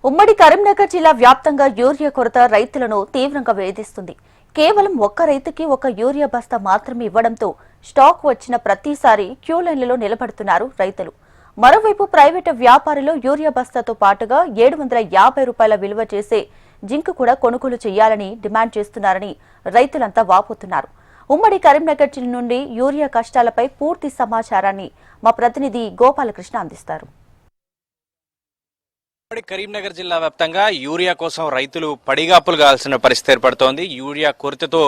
ఉమ్మడి కరీంనగర్ జిల్లా వ్యాప్తంగా యూరియా కొరత రైతులను తీవ్రంగా వేధిస్తుంది. కేవలం ఒక్క రైతుకి ఒక యూరియా బస్తా మాత్రమే ఇవ్వడంతో స్టాక్ వచ్చిన ప్రతిసారి క్యూ లైన్లలో నిలబడుతున్నారు రైతులు. మరోవైపు ప్రైవేటు వ్యాపారులు యూరియా బస్తాతో పాటుగా 750 రూపాయల విలువ చేసే జింక్ కూడా కొనుగోలు చేయాలని డిమాండ్ చేస్తున్నారని రైతులంతా వాపోతున్నారు. ఉమ్మడి కరీంనగర్ జిల్లా నుండి యూరియా కష్టాలపై పూర్తి సమాచారాన్ని మా ప్రతినిధి గోపాలకృష్ణ అందిస్తారు. కరీంనగర్ జిల్లా వ్యాప్తంగా యూరియా కోసం రైతులు పడిగాపులు కావాల్సిన పరిస్థితి ఏర్పడుతోంది. యూరియా కొరతతో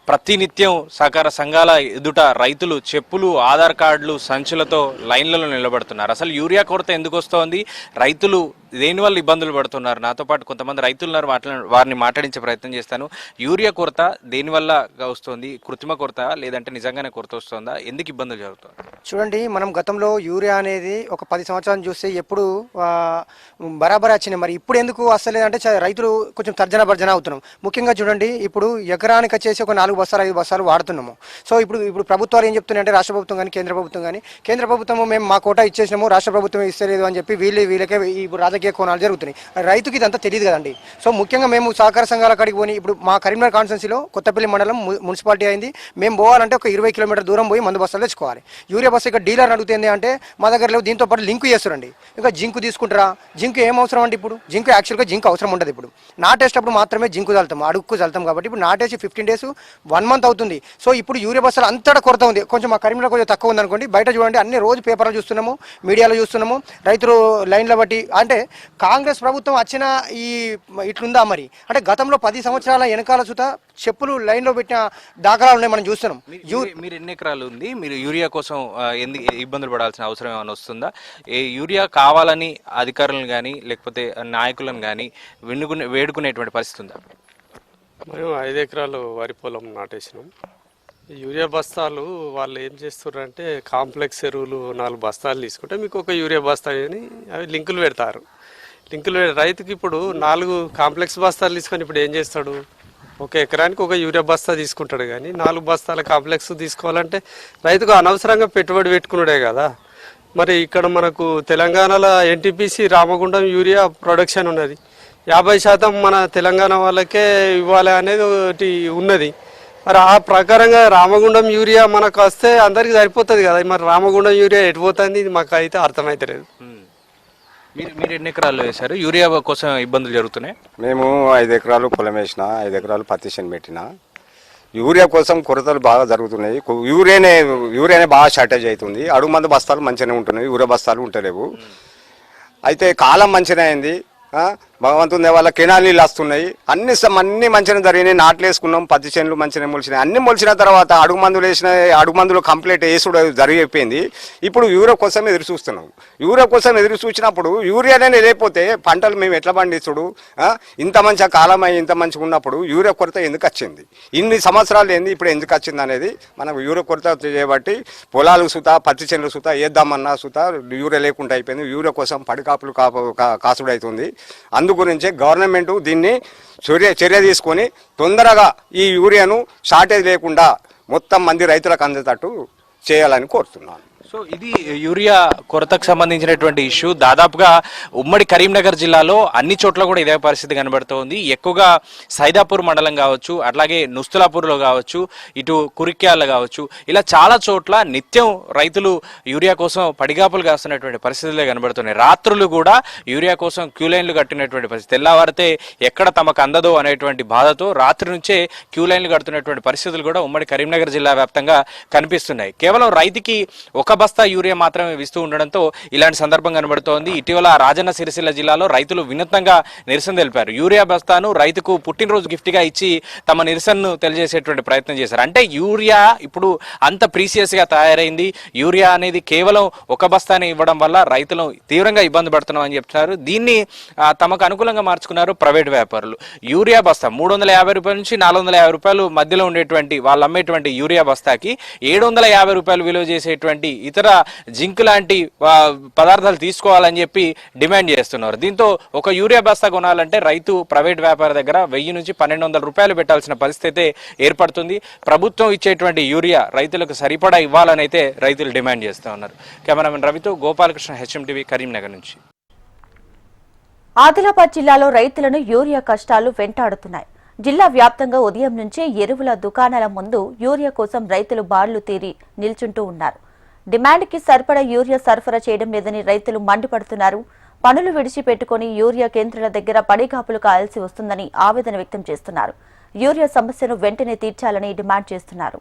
ప్రతినిత్యం సహకార సంఘాల ఎదుట రైతులు చెప్పులు, ఆధార్ కార్డులు, సంచులతో లైన్లలో నిలబడుతున్నారు. అసలు యూరియా కొరత ఎందుకు వస్తోంది, రైతులు దేనివల్ల ఇబ్బందులు పడుతున్నారు? నాతో పాటు కొంతమంది రైతులు ఉన్నారు, వారిని మాట్లాడించే ప్రయత్నం చేస్తాను. యూరియా కొరత దేనివల్ల వస్తుంది? కృత్రిమ కొరత లేదంటే నిజంగానే కొరత వస్తుందా? ఎందుకు ఇబ్బందులు జరుగుతుంది? చూడండి, మనం గతంలో యూరియా అనేది ఒక 10 సంవత్సరాలు చూస్తే ఎప్పుడు బరాబర్ వచ్చినాయి. మరి ఇప్పుడు ఎందుకు వస్తలేదంటే రైతులు కొంచెం తర్జన భర్జన అవుతున్నాం. ముఖ్యంగా చూడండి, ఇప్పుడు ఎకరానికి వచ్చేసి ఒక 4 బస్తాలు 5 బస్తాలు వాడుతున్నాము. సో ఇప్పుడు ప్రభుత్వాలు ఏం చెప్తున్నాయంటే, రాష్ట్ర ప్రభుత్వం కానీ కేంద్ర ప్రభుత్వం మేము మా కోటా ఇచ్చేసినాము, రాష్ట్ర ప్రభుత్వం ఇస్తలేదు అని చెప్పి వీళ్ళకే ఇప్పుడు రాజకీయ కోణాలు జరుగుతున్నాయి. రైతుకి ఇదంతా తెలియదు కదండి. సో ముఖ్యంగా మేము సహకార సంఘాల కాడికి పోయి, ఇప్పుడు మా కరీంనగర్ కాన్స్టిట్యున్సీలో కొత్తపల్లి మండలం మున్సిపాలిటీ అయింది. మేము పోవాలంటే ఒక 20 కిలోమీటర్ దూరం పోయి మందు బస్తాలు తెచ్చుకోవాలి. యూరియా బస్సు ఇక్కడ డీలర్ అడుగుతుంది అంటే మా దగ్గర లేవు. దీంతో పాటు లింక్ చేస్తారండి. ఇంకా జింకు తీసుకుంటారా? జింకు ఏం అవసరం అంటే ఇప్పుడు జింకు యాక్చువల్గా జింక్ అవసరం ఉండదు. ఇప్పుడు నాటేసేటప్పుడు మాత్రమే జింకు చల్లుతాం, అడుక్కు చల్లుతాం. కాబట్టి ఇప్పుడు నాటేసి 15 days 1 month అవుతుంది. సో ఇప్పుడు యూరియా బస్సులు అంతటా కొరత ఉంది. కొంచెం మా కరీంనగర్ కొంచెం తక్కువ ఉంది అనుకోండి. బయట చూడండి, అన్ని రోజు పేపర్లు చూస్తున్నాము, మీడియాలో చూస్తున్నాము, రైతులు లైన్ల బట్టి. అంటే కాంగ్రెస్ ప్రభుత్వం వచ్చిన ఇట్లుందా మరి? అంటే గతంలో 10 సంవత్సరాల వెనకాల సుత చెప్పులు లైన్లో పెట్టిన దాఖలాలు ఉన్నాయి, మనం చూస్తున్నాం. మీరు ఎన్ని ఎకరాలు ఉంది? మీరు యూరియా కోసం ఎందుకు ఇబ్బందులు పడాల్సిన అవసరం ఏమైనా వస్తుందా? యూరియా కావాలని అధికారులను కానీ లేకపోతే నాయకులను కానీ వేడుకునేటువంటి పరిస్థితి ఉందా? మేము 5 ఎకరాలు వరి పొలం నాటేసినాం. యూరియా బస్తాలు వాళ్ళు ఏం చేస్తున్నారంటే, కాంప్లెక్స్ ఎరువులు 4 బస్తాలు తీసుకుంటే మీకు ఒక యూరియా బస్తా అని అవి లింకులు పెడతారు. రైతుకి ఇప్పుడు 4 కాంప్లెక్స్ బస్తాలు తీసుకొని ఇప్పుడు ఏం చేస్తాడు? ఒక ఎకరానికి ఒక యూరియా బస్తా తీసుకుంటాడు. కానీ 4 బస్తాల కాంప్లెక్స్ తీసుకోవాలంటే రైతుకు అనవసరంగా పెట్టుబడి పెట్టుకున్నాడే కదా. మరి ఇక్కడ మనకు తెలంగాణలో ఎన్టీపీసీ రామగుండం యూరియా ప్రొడక్షన్ ఉన్నది. 50% మన తెలంగాణ వాళ్ళకే ఇవ్వాలి అనేది ఒకటి ఉన్నది. మరి ఆ ప్రకారంగా రామగుండం యూరియా మనకు వస్తే అందరికి సరిపోతుంది కదా. మరి రామగుండం యూరియా ఎటుపోతుంది, ఇది మాకు అయితే అర్థమవుతలేదు. మీరు ఎన్ని ఎకరాలు వేశారు? యూరియా కోసం ఇబ్బందులు జరుగుతున్నాయి. మేము 5 ఎకరాలు పొలం వేసిన, 5 ఎకరాలు పత్తి చేను పెట్టిన. యూరియా కోసం కొరతలు బాగా జరుగుతున్నాయి. యూరియానే బాగా షార్టేజ్ అవుతుంది. అడుగు మంది బస్తాలు మంచిగానే ఉంటున్నాయి, యూరియా బస్తాలు ఉంటలేవు. అయితే కాలం మంచిగా అయింది. భగవంతుని వాళ్ళ కెనాల్ నీళ్ళు వస్తున్నాయి. అన్ని మంచిగా జరిగినాయి. నాట్లు వేసుకున్నాం, పత్తి చేనులు మంచిగా మొలిచినాయి. అన్ని మొలిచిన తర్వాత అడుగు మందులు కంప్లీట్ వేసుడు జరిగిపోయింది. ఇప్పుడు యూరియా కోసం ఎదురు చూస్తున్నాం. యూరియా కోసం ఎదురు చూసినప్పుడు యూరియానే లేకపోతే పంటలు మేము ఎట్లా పండిస్తుడు? ఇంత మంచిగా కాలం అయ్యి ఇంత మంచిగా ఉన్నప్పుడు యూరియా కొరత ఎందుకు వచ్చింది? ఇన్ని సంవత్సరాలు ఏంది, ఇప్పుడు ఎందుకు వచ్చింది అనేది మనకు యూరియా కొరత చేయబట్టి పొలాలు సుత, పత్తి చేనులు సుత వేద్దామన్నా సుత యూరియా లేకుండా అయిపోయింది. యూరియా కోసం పడికాపులు కాసుడు అవుతుంది. గురించి గవర్నమెంట్ దీన్ని చర్య తీసుకొని తొందరగా ఈ యూరియాను షార్టేజ్ లేకుండా మొత్తం మంది రైతులకు అందేటట్టు చేయాలని కోరుతున్నాను. సో ఇది యూరియా కొరతకు సంబంధించినటువంటి ఇష్యూ. దాదాపుగా ఉమ్మడి కరీంనగర్ జిల్లాలో అన్ని చోట్ల కూడా ఇదే పరిస్థితి కనబడుతోంది. ఎక్కువగా సైదాపూర్ మండలం కావచ్చు, అట్లాగే నుస్తులాపూర్లో కావచ్చు, ఇటు కురిక్యాల్లో కావచ్చు, ఇలా చాలా చోట్ల నిత్యం రైతులు యూరియా కోసం పడిగాపులు కాస్తున్నటువంటి పరిస్థితులే కనబడుతున్నాయి. రాత్రులు కూడా యూరియా కోసం క్యూ లైన్లు కట్టినటువంటి పరిస్థితి. తెల్లవారితే ఎక్కడ తమకు అందదో అనేటువంటి బాధతో రాత్రి నుంచే క్యూ లైన్లు కడుతున్నటువంటి పరిస్థితులు కూడా ఉమ్మడి కరీంనగర్ జిల్లా వ్యాప్తంగా కనిపిస్తున్నాయి. కేవలం రైతుకి ఒక బస్తా యూరియా మాత్రమే ఇస్తూ ఉండడంతో ఇలాంటి సందర్భం కనబడుతోంది. ఇటీవల రాజన్న సిరిసిల్ల జిల్లాలో రైతులు వినూత్నంగా నిరసన తెలిపారు. యూరియా బస్తాను రైతుకు పుట్టినరోజు గిఫ్ట్గా ఇచ్చి తమ నిరసనను తెలియజేసేటువంటి ప్రయత్నం చేశారు. అంటే యూరియా ఇప్పుడు అంత ప్రీసియస్గా తయారైంది. యూరియా అనేది కేవలం ఒక బస్తానే ఇవ్వడం వల్ల రైతులు తీవ్రంగా ఇబ్బంది పడుతున్నాం అని చెప్తున్నారు. దీన్ని తమకు అనుకూలంగా మార్చుకున్నారు ప్రైవేట్ వ్యాపారులు. యూరియా బస్తా 350 రూపాయల నుంచి 450 రూపాయలు మధ్యలో ఉండేటువంటి వాళ్ళు అమ్మేటువంటి యూరియా బస్తాకి 750 రూపాయలు విలువ చేసేటువంటి ఇతర జింక్ లాంటి పదార్థాలు తీసుకోవాలని చెప్పి డిమాండ్ చేస్తున్నారు. దీంతో ఒక యూరియా బస్తా కొనాలంటే రైతు ప్రైవేట్ వ్యాపారి దగ్గర 1000 నుంచి 1200 రూపాయలు పెట్టాల్సిన పరిస్థితి ఏర్పడుతుంది. ప్రభుత్వం ఇచ్చేటువంటి యూరియా రైతులకు సరిపడా ఇవ్వాలని అయితే రైతులు డిమాండ్ చేస్తూ ఉన్నారు. కెమెరామెన్ రవితో గోపాలకృష్ణ, HMTV, కరీంనగర్ నుంచి. ఆదిలాబాద్ జిల్లాలో రైతులను యూరియా కష్టాలు వెంటాడుతున్నాయి. జిల్లా వ్యాప్తంగా ఉదయం నుంచే ఎరువుల దుకాణాల ముందు యూరియా కోసం రైతులు బార్లు తీరి నిల్చుంటూ ఉన్నారు. డిమాండ్కి సరిపడా యూరియా సరఫరా చేయడం లేదని రైతులు మండిపడుతున్నారు. పనులు విడిచిపెట్టుకుని యూరియా కేంద్రాల దగ్గర పడిగాపులు కాయాల్సి వస్తుందని ఆవేదన వ్యక్తం చేస్తున్నారు. యూరియా సమస్యను వెంటనే తీర్చాలని డిమాండ్ చేస్తున్నారు.